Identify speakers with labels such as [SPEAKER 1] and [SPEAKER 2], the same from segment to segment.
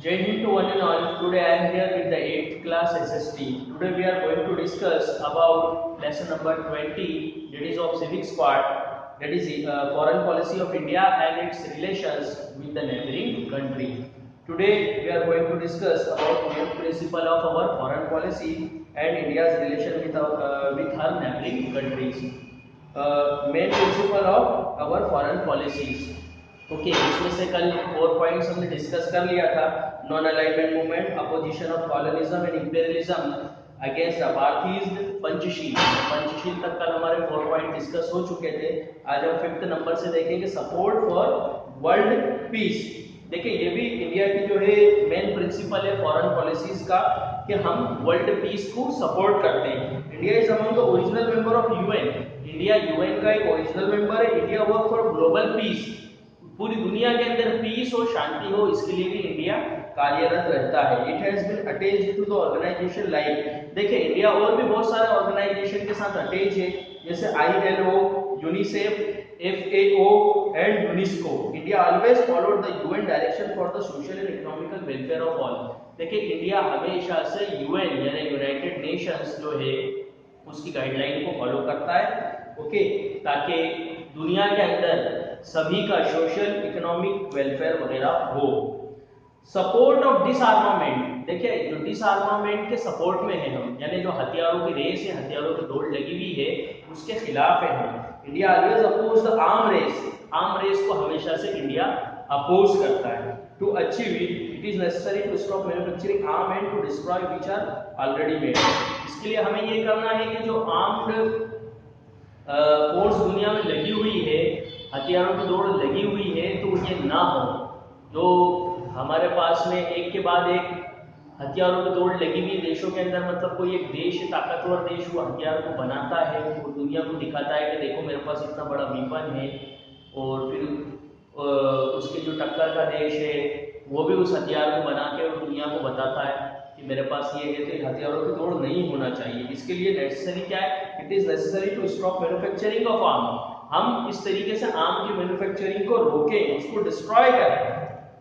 [SPEAKER 1] Jai Hind to one and all. Today I am here with the 8th class SST. Today we are going to discuss about lesson number 20, that is of civics part, that is foreign policy of India and its relations with the neighboring country. Today we are going to discuss about main principle of our foreign policy and India's relation with her neighboring countries. Main principle of our foreign policies. Okay इसमें से कल 4 points हमने discuss कर लिया था। Non alignment movement, opposition of colonialism and imperialism against apartheid, Panchsheel तक कल हमारे 4 पॉइंट डिस्कस हो चुके थे। आज हम 5th नंबर से देखेंगे सपोर्ट फॉर वर्ल्ड पीस। देखिए ये भी इंडिया की जो है मेन प्रिंसिपल है फॉरेन पॉलिसीज का कि हम वर्ल्ड पीस को सपोर्ट करते हैं। India is among the original member of UN. India UN का एक ओरिजिनल मेंबर है। India work for global piece, पूरी दुनिया के अंदर पीस हो, शांति हो, इसके लिए भी इंडिया कार्यरत रहता है। It has been attached to the organisation like, देखिए इंडिया और भी बहुत सारे ऑर्गेनाइजेशन के साथ अटैच है, जैसे ILO, UNICEF, FAO and UNESCO. India always followed the UN direction for the social and economical welfare of all. देखिए इंडिया हमेशा से यूएन यानी यूनाइटेड नेशंस जो है उसकी गाइडलाइन को फॉलो करता है, ओके, ताकि दुनिया के अंदर सभी का सोशल इकोनॉमिक वेलफेयर वगैरह हो। सपोर्ट ऑफ डिसआर्मामेंट, देखिए जो डिसआर्मामेंट के सपोर्ट में है हम, यानी जो हथियारों की रेस है, हथियारों की दौड़ लगी हुई है, उसके खिलाफ है हम। India always oppose the arm race, arm race को हमेशा से इंडिया अपोज करता है। To achieve it is necessary to stop manufacturing arm and to destroy which are already made. इसके लिए हमें ये करना है कि जो आर्म्ड फोर्स दुनिया में लगी हुई है, हथियारों की दौड़ लगी हुई है, तो ये ना हो। जो हमारे पास में एक के बाद एक हथियारों की दौड़ लगी हुई देशों के अंदर, मतलब कोई एक देश ताकतवर देश वो हथियार को बनाता है, वो दुनिया को दिखाता है कि देखो मेरे पास इतना बड़ा वीपन है, और फिर उसके जो टक्कर का देश है वो भी उस हथियार को बना के दुनिया को बताता है कि मेरे पास ये है। तो हथियारों की दौड़ नहीं होना चाहिए। इसके लिए नेसेसरी क्या है? It is necessary to stop manufacturing of arm. हम इस तरीके से आर्म की मैन्युफैक्चरिंग को रोकें, उसको डिस्ट्रॉय करें।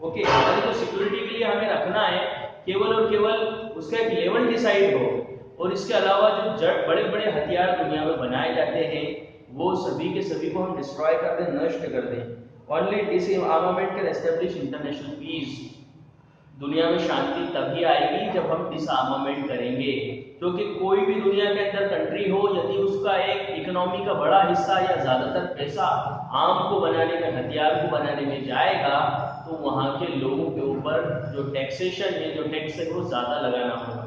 [SPEAKER 1] ओके, हमारी तो सिक्योरिटी के लिए हमें रखना है केवल और केवल उसका एक लेवल डिसाइड हो, और इसके अलावा जो बड़े बड़े हथियार दुनिया में बनाए जाते हैं वो सभी के सभी को हम डिस्ट्रॉय कर दें, नष्ट कर दें। Only disarmament can establish international peace. दुनिया में शांति तभी आएगी जब हम डिसआर्मामेंट करेंगे, क्योंकि कोई भी दुनिया के अंदर कंट्री हो, यदि उसका एक इकोनॉमी का बड़ा हिस्सा या ज्यादातर पैसा आर्म को बनाने में, हथियार को बनाने में जाएगा, तो वहां के लोगों के ऊपर जो टैक्सेशन है, जो टैक्स है, वो ज्यादा लगाना होगा।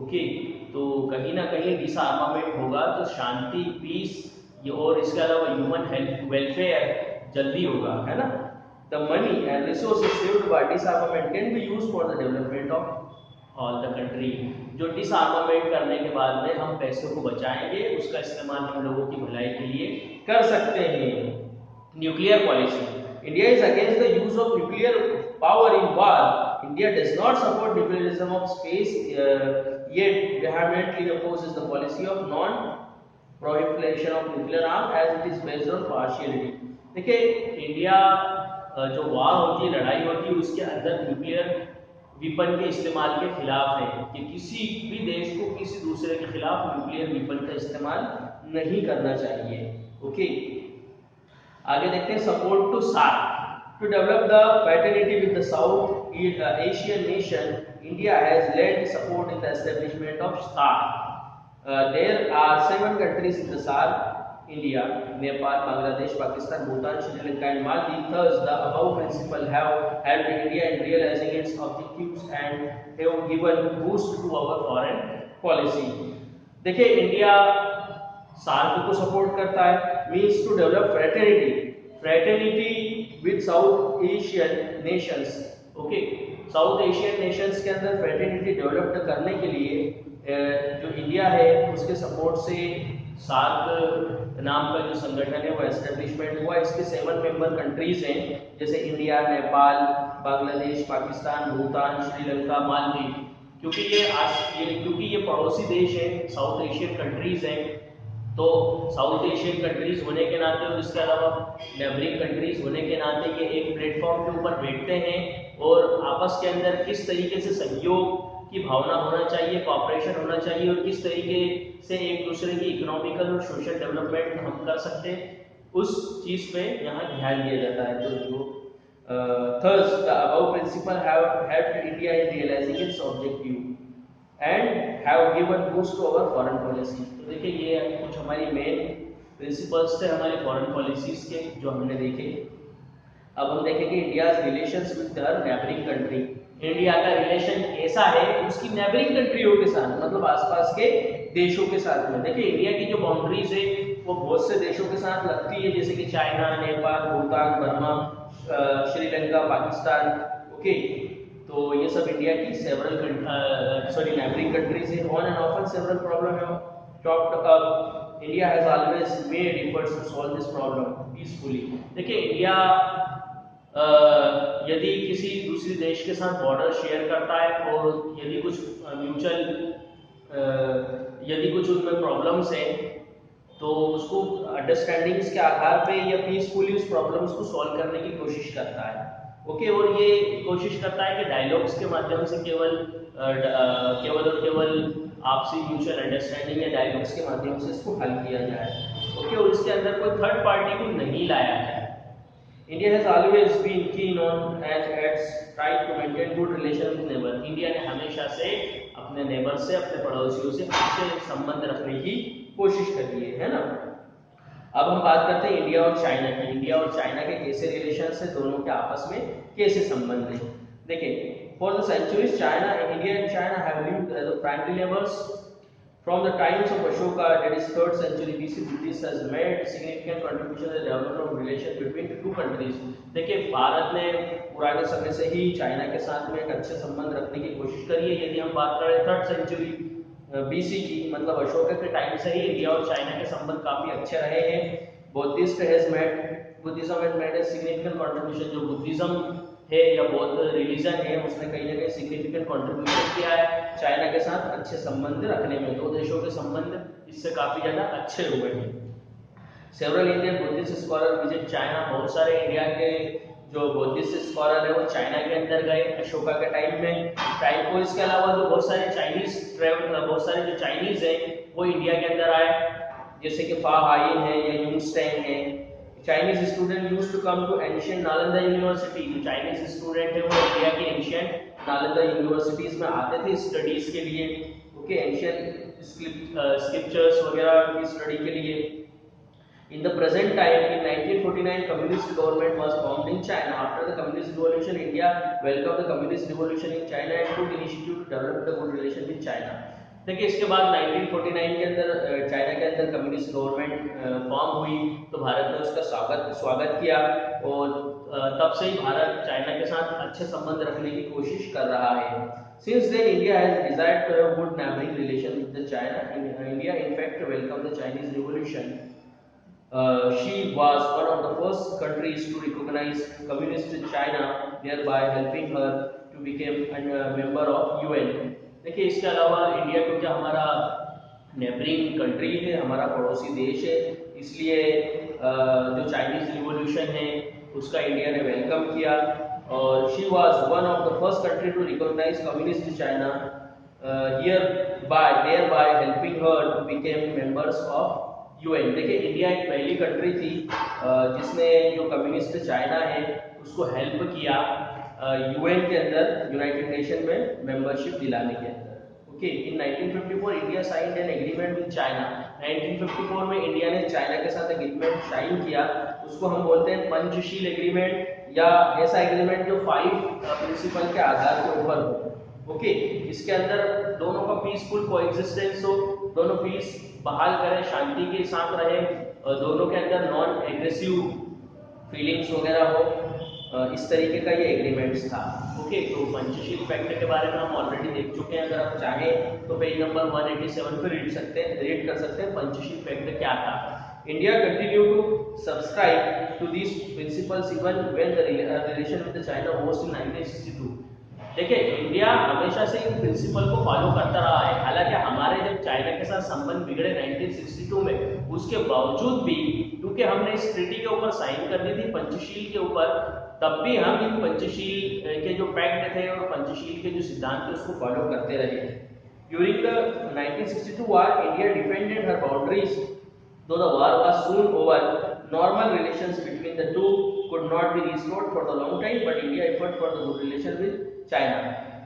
[SPEAKER 1] ओके, तो कहीं ना कहीं डिसआर्मामेंट होगा तो शांति, पीस, और इसके अलावा ह्यूमन हेल्थ वेलफेयर जल्दी होगा, है ना। The money and resources saved by disarmament can be used for the development of all the country। जो डिसआर्मामेंट करने के बाद में हम पैसों को बचाएंगे, उसका इस्तेमाल हम लोगों की भलाई के लिए कर सकते हैं। Nuclear policy, India is against the use of nuclear power in war. India does not support nuclearism of space, yet vehemently opposes the policy of non proliferation of nuclear arm as it is based on partiality। देखिए India जो वार होती है, लड़ाई होती है, उसके अंदर nuclear weapon के इस्तेमाल के खिलाफ है कि किसी भी देश को किसी दूसरे के खिलाफ न्यूक्लियर विपन का इस्तेमाल नहीं करना चाहिए। ओके, आगे देखते हैं support to SAARC. To develop the fraternity with the South Asian nation, India has led support in the establishment of SAARC. There are 7 countries in the SAARC: India, Nepal, Bangladesh, Pakistan, Bhutan, Sri Lanka and Maldives. Thus, the above principles have helped India in realizing its objectives and have given boost to our foreign policy। देखिए India SAARC को support करता है, means to develop fraternity with South Asian nations. Okay, South Asian nations के अंदर fraternity develop करने के लिए जो इंडिया है उसके सपोर्ट से सार्क नाम का जो संगठन है वो एस्टेब्लिशमेंट हुआ। इसके 7 मेंबर कंट्रीज हैं, जैसे इंडिया, नेपाल, बांग्लादेश, पाकिस्तान, भूटान, श्रीलंका, मालदीव। क्योंकि ये पड़ोसी देश हैं, साउथ एशियन कंट्रीज हैं, तो साउथ एशियन कंट्रीज होने के नाते और इसके अलावा नेबरिंग कंट्रीज होने के नाते ये एक प्लेटफॉर्म के ऊपर बैठते हैं और आपस के अंदर किस तरीके से सहयोग की भावना होना चाहिए, कॉपरेशन होना चाहिए और किस तरीके से एक दूसरे की इकोनॉमिकल और सोशल डेवलपमेंट हम कर सकते हैं, उस चीज पे यहाँ ध्यान दिया जाता है। तो जो thus the above principle have helped India in realizing its objective and have given boost to our foreign policy। तो देखिए ये कुछ हमारी मेन प्रिंसिपल्स थे हमारी फॉरेन पॉलिसीज के जो हमने देखे। अब हम देखेंगे India relations with her neighbouring country. India का रिलेशन कैसा है उसकी नेबरिंग कंट्रियों के साथ, मतलब आसपास के देशों के साथ में। देखिए इंडिया की जो बाउंड्रीज है वो बहुत से देशों के साथ लगती है, जैसे कि China, Nepal, Bhutan, Burma, Sri Lanka, Pakistan. Okay, तो ये सब इंडिया की सेवरल नेबरिंग कंट्रीज है। On and often several problem है topped up, India has always made efforts to solve this problem peacefully. देखिए इंडिया यदि किसी दूसरे देश के साथ बॉर्डर शेयर करता है और यदि कुछ म्यूचुअल यदि कुछ उनमें प्रॉब्लम्स हैं तो उसको अंडरस्टैंडिंग्स के आधार पे या पीसफुली उस प्रॉब्लम्स को सॉल्व करने की कोशिश करता है। ओके, और ये कोशिश करता है कि डायलॉग्स के माध्यम से केवल और केवल आपसी म्यूचुअल अंडरस्टैंडिंग या डायलॉग्स के माध्यम से इसको हल किया जाए। ओके, और इसके अंदर कोई थर्ड पार्टी को नहीं लाया जाए। India has always been keen on and has tried to maintain good relation with neighbor। India ने हमेशा से अपने नेबर से, अपने पड़ोसियों से अच्छे संबंध रखने की कोशिश करी है ना। अब हम बात करते हैं इंडिया और चाइना की। इंडिया और चाइना के कैसे रिलेशन है, दोनों के आपस में कैसे संबंध है। देखिए, for the centuries China, India and China have lived as primary neighbours. From the times of Ashoka, that is 3rd century BC, British has made significant contribution to the development of relation between the two countries। देखिए भारत ने पुराने समय से ही China के साथ में एक अच्छे संबंध रखने की कोशिश करी है। यदि हम बात करें 3rd century BC की, मतलब अशोका के टाइम से ही इंडिया और चाइना के संबंध काफी अच्छे रहे हैं। Buddhism has made a significant contribution। जो बुद्धिज्म है या बौद्ध रिलीजन है उसने कहीं ना कहीं सिग्निफिकेंट कंट्रीब्यूशन किया है चाइना के साथ अच्छे संबंध रखने में। दो देशों के संबंध इससे काफी ज्यादा अच्छे हुए हैं। Several Indian Buddhist scholar visit China. बहुत सारे इंडिया के जो बुद्धिस्ट स्कॉलर है वो चाइना के अंदर गए अशोका के टाइम में। टाइम को इसके अलावा जो बहुत सारे जो चाइनीज है वो इंडिया के अंदर आए, जैसे कि फा हाइन है या यूंगस्टैंग है। Chinese student used to come to ancient Nalanda University। जो Chinese student है वो इंडिया के ancient Nalanda universities में आते थे स्टडीज के लिए। ओके, ancient scriptures वगैरह की स्टडी के लिए। In the present time, in 1949, communist government was formed in China। After the communist revolution, India welcomed the communist revolution in China and took initiative to develop the good relation with China। देखिए इसके बाद 1949 के अंदर China के अंदर communist government form हुई तो भारत ने उसका स्वागत किया और तब से ही भारत चाइना के साथ अच्छे संबंध रखने की कोशिश कर रहा है। Since then, India has desired to have good neighboring relations with the China। India, in fact, welcomed the Chinese Revolution। She was one of the first countries to recognize communist China, thereby helping her to become a member of UN। देखिए इसके अलावा India क्योंकि हमारा neighbouring country है, हमारा पड़ोसी देश है, इसलिए जो चाइनीज रिवॉल्यूशन है उसका इंडिया ने वेलकम किया और she was one of the first country to recognise communist China thereby helping her to become members of UN। देखिए इंडिया एक पहली कंट्री थी जिसने जो कम्युनिस्ट चाइना है उसको हेल्प किया यूएन के अंदर, यूनाइटेड नेशन में मेंबरशिप दिलाने के अंदर। Okay, in 1954 India signed an agreement with China. 1954 में इंडिया ने चाइना के साथ एग्रीमेंट साइन किया, उसको हम बोलते हैं पंचशील एग्रीमेंट या ऐसा एग्रीमेंट जो 5 प्रिंसिपल के आधार के ऊपर हो। ओके, इसके अंदर दोनों का पीसफुल कोएग्जिस्टेंस हो, दोनों पीस बहाल करें, शांति के साथ रहे और दोनों के अंदर नॉन एग्रेसिव फीलिंग्स वगैरह हो, इस तरीके का ये एग्रीमेंट्स था। ओके, तो पंचशील पैक्ट के बारे में हम ऑलरेडी देख चुके हैं। अगर आप चाहें तो पेज नंबर 187 पे रीड कर सकते हैं पंचशील पैक्ट क्या था। India continue to subscribe to this principles even when the relation with China was in 1962। देखिए इंडिया हमेशा से इन प्रिंसिपल को फॉलो करता रहा है। हालांकि हमारे जब चाइना के साथ संबंध बिगड़े 1962 में, उसके बावजूद भी टू क्योंकि हमने इस ट्रीटी के ऊपर साइन कर दी थी पंचशील के ऊपर, तब भी हम इन पंचशील के जो पैक्ट थे और पंचशील के जो सिद्धांत थे उसको फॉलो करते रहे। During the 1962 war, India defended her boundaries. Though the war was soon over, normal relations between the two could not be restored for the long time, but India effort for the good relation with China.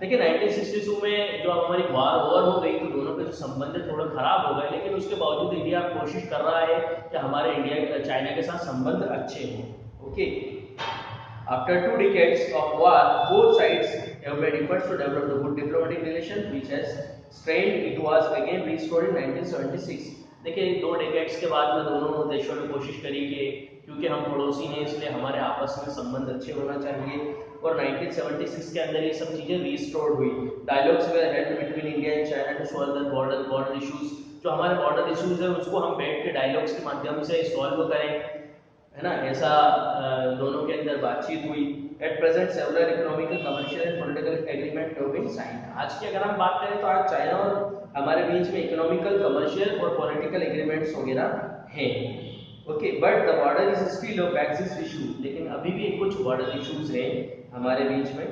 [SPEAKER 1] देखिए 1962 में जो हमारी वार over हो गई तो दोनों के जो संबंध थोड़ा खराब हो गए, लेकिन उसके बावजूद इंडिया कोशिश कर रहा है कि हमारे इंडिया चाइना के साथ संबंध अच्छे हों। Okay, after 2 decades of war, both sides have made efforts to develop the good diplomatic relations, which has strained. It was again restored in 1976. देखिए 2 डेकेड्स के बाद में दोनों देशों ने कोशिश करी कि क्योंकि हम पड़ोसी हैं इसलिए हमारे आपस में संबंध अच्छे होना चाहिए, और 1976 के अंदर ये सब चीजें रिस्टोर्ड हुई। Dialogues were held between India and China to solve the border issues. जो हमारे बॉर्डर इश्यूज है उसको हम बैठ के डायलॉग्स के माध्यम से सॉल्व करें, है ना, ऐसा दोनों के अंदर बातचीत हुई। At present several economical, commercial and political agreement have been signed. आज की अगर हम बात करें तो आज चाइना और हमारे बीच में इकोनॉमिकल, कमर्शियल और पॉलिटिकल एग्रीमेंट्स वगैरह हैं। Okay, but the border is still a बैक्सिस इशू। लेकिन अभी भी कुछ बॉर्डर इश्यूज हैं हमारे बीच में।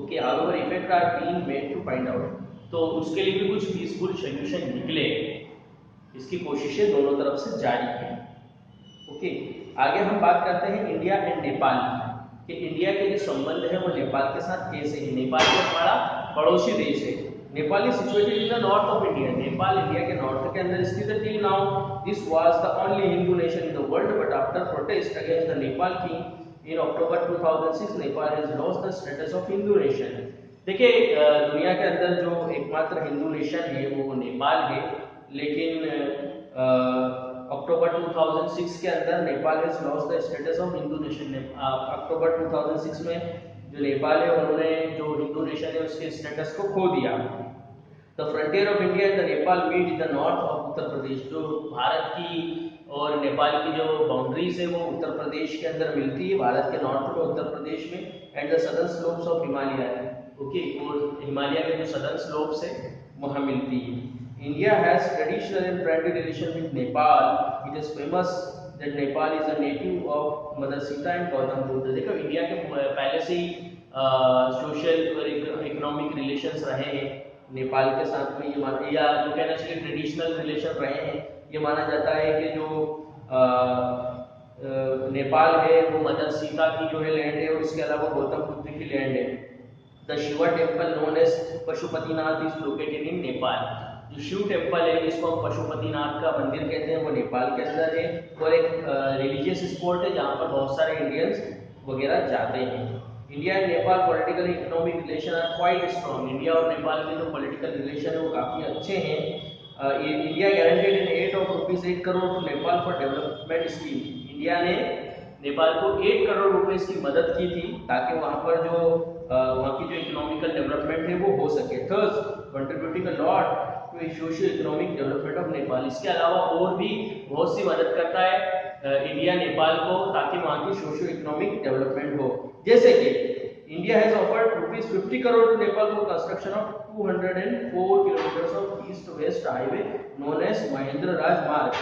[SPEAKER 1] Okay, however effect are being made to find out. तो उसके लिए भी कुछ पीसफुल सॉल्यूशन निकले, इसकी कोशिशें दोनों तरफ से जारी हैं। ओके, आगे हम बात करते हैं इंडिया एंड नेपाल कि इंडिया के जो संबंध है वो नेपाल के साथ कैसे है। नेपाल जो हमारा पड़ोसी देश है। Nepal is situated in the north of India. Nepal India के नॉर्थ के अंदर स्थित है। Till now this was the only Hindu nation in the world, but after protest against the Nepal king in October 2006, Nepal has lost the status of Hindu nation. देखिए दुनिया के अंदर जो एकमात्र हिंदू नेशन है वो नेपाल है, लेकिन अक्टूबर 2006 के अंदर Nepal has lost the status of Hindu nation. अक्टूबर 2006 में जो नेपाल है उन्होंने जो हिंदू नेशन है उसके स्टेटस को खो दिया। The frontier of India and the Nepal meet in the north of Uttar Pradesh. जो भारत की और नेपाल की जो बाउंड्रीज है वो उत्तर प्रदेश के अंदर मिलती है, भारत के नॉर्थ में उत्तर प्रदेश में, and the southern slopes of Himalaya. Okay, और हिमालय के जो सदर्न स्लोप्स है वहां मिलती है। India has traditional and friendly relation with Nepal. It is famous that Nepal is a native of Mother Sita and Gautam Buddha। देखो इंडिया के पहले से ही सोशल और इकोनॉमिक रिलेशंस रहे हैं नेपाल के साथ में, ये माना, या जो कहना चाहिए ट्रेडिशनल रिलेशन रहे हैं। ये माना जाता है कि जो नेपाल है वो मदर सीता की जो है लैंड है, और इसके अलावा गौतम बुद्ध की लैंड है। The Shiva temple known as Pashupatinath is located in Nepal. जो शिव टेम्पल है जिसको हम पशुपतिनाथ का मंदिर कहते हैं वो नेपाल के अंदर है, और एक रिलीजियस स्पॉट है जहाँ पर बहुत सारे इंडियंस वगैरह जाते हैं। India and Nepal political economic relation are quite strong. India और नेपाल के जो पॉलिटिकल रिलेशन है वो काफ़ी अच्छे हैं। India guaranteed an aid of ₹8 crore to Nepal for development scheme. India ने नेपाल को 8 करोड़ रुपए की मदद की थी ताकि वहाँ पर जो वहाँ की जो इकोनॉमिकल डेवलपमेंट है वो हो सके। Third, contributing a lot to socio economic development of Nepal. इसके अलावा और भी बहुत सी मदद करता है इंडिया नेपाल को ताकि वहाँ की सोशियो इकोनॉमिक डेवलपमेंट हो। जैसे कि India has offered ₹50 crore to Nepal for construction of 204 kilometres of east west highway known as Mahendra Rajmarg.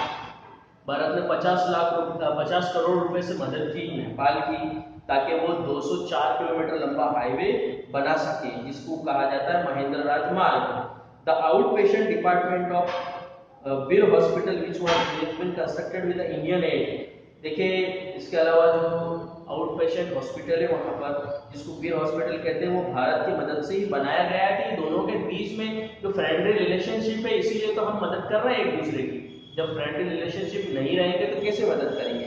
[SPEAKER 1] Bharat ने 50 करोड़ रुपए से मदद की नेपाल की ताकि वो 204 किलोमीटर लंबा हाईवे बना सके, जिसको कहा जाता है Mahendra Rajmarg. The outpatient department of Bir hospital which was been constructed with Indian aid. देखिए इसके अलावा जो आउट पेशेंट हॉस्पिटल है वहाँ पर, जिसको बीर हॉस्पिटल कहते हैं, वो भारत की मदद से ही बनाया गया है कि दोनों के बीच में जो फ्रेंडली रिलेशनशिप है, इसीलिए तो हम मदद कर रहे हैं एक दूसरे की। जब फ्रेंडली रिलेशनशिप नहीं रहेंगे तो कैसे मदद करेंगे।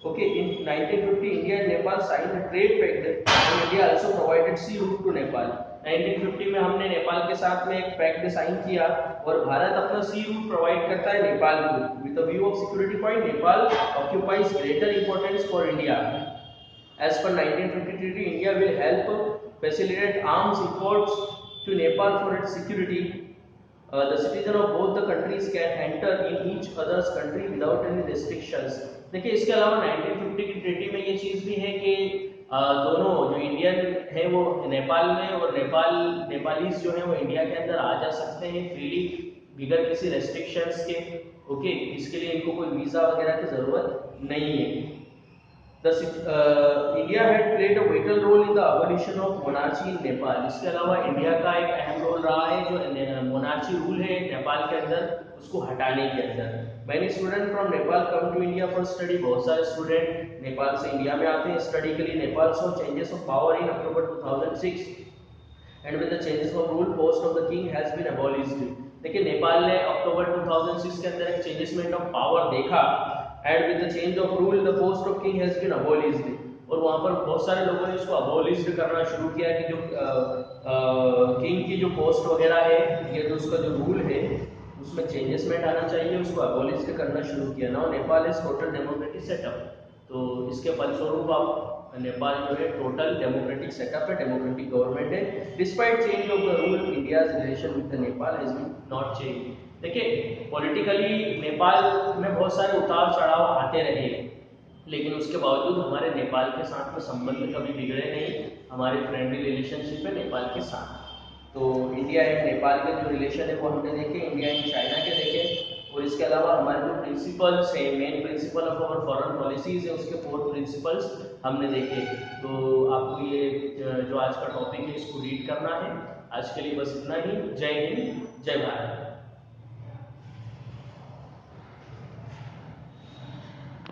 [SPEAKER 1] Okay, in 1950 India and Nepal sign a trade pact and India also provided sea route to Nepal. 1950 में हमने नेपाल के साथ में एक पैक्ट साइन किया और भारत अपना सी रूट प्रोवाइड करता है नेपाल को। With the view of security point, Nepal occupies greater importance for India. As per 1950 treaty, India will help facilitate arms imports to Nepal for its security. The citizen of both the countries can enter in each other's country without any restrictions. देखिए इसके अलावा 1950 की treaty में ये चीज़ भी है कि दोनों जो इंडियन है वो नेपाल में और नेपालीज जो है वो इंडिया के अंदर आ जा सकते हैं फ्रीली बिगर किसी रेस्ट्रिक्शंस के। ओके, इसके लिए इनको कोई वीजा वगैरह की जरूरत नहीं है। India had played a vital role in the abolition of monarchy in Nepal. इसके अलावा इंडिया का एक अहम रोल रहा है जो मोनार्ची रूल है नेपाल के अंदर उसको हटाने के अंदर। Many student from Nepal come to India for study. बहुत सारे स्टूडेंट नेपाल से इंडिया में आते हैं स्टडी के लिए। Nepal saw changes of power in October 2006 and with the changes of rule post of the king has been abolished. देखिए नेपाल ने अक्टूबर 2006 के अंदर एक चेंजेसमेंट ऑफ पावर देखा and with the change of rule the post of king has been abolished. और वहां पर बहुत सारे लोगों ने इसको अबॉलिश्ड करना शुरू किया कि जो किंग की जो पोस्ट वगैरह है ये तो उसका जो रूल है उसमें चेंजेसमेंट आना चाहिए, उसको अबॉलिश्ड करना शुरू किया। Now Nepal is total democratic setup. तो इसके फलस्वरूप आप नेपाल जो है टोटल डेमोक्रेटिक सेटअप है, डेमोक्रेटिक गवर्नमेंट है। Despite change of the rule India's relation with the Nepal has been not change. देखिए पॉलिटिकली नेपाल में बहुत सारे उतार चढ़ाव आते रहे, लेकिन उसके बावजूद हमारे नेपाल के साथ में संबंध कभी बिगड़े नहीं। हमारे फ्रेंडली रिलेशनशिप है नेपाल के साथ। तो इंडिया एंड नेपाल के जो रिलेशन है वो हमने देखे, इंडिया एंड चाइना के देखे, और इसके अलावा हमारे जो प्रिंसिपल्स है, main principle of our foreign policies है उसके 4 प्रिंसिपल्स हमने देखे। तो आपको ये जो आज का टॉपिक है इसको रीड करना है। आज के लिए बस इतना ही। जय हिंद, जय भारत।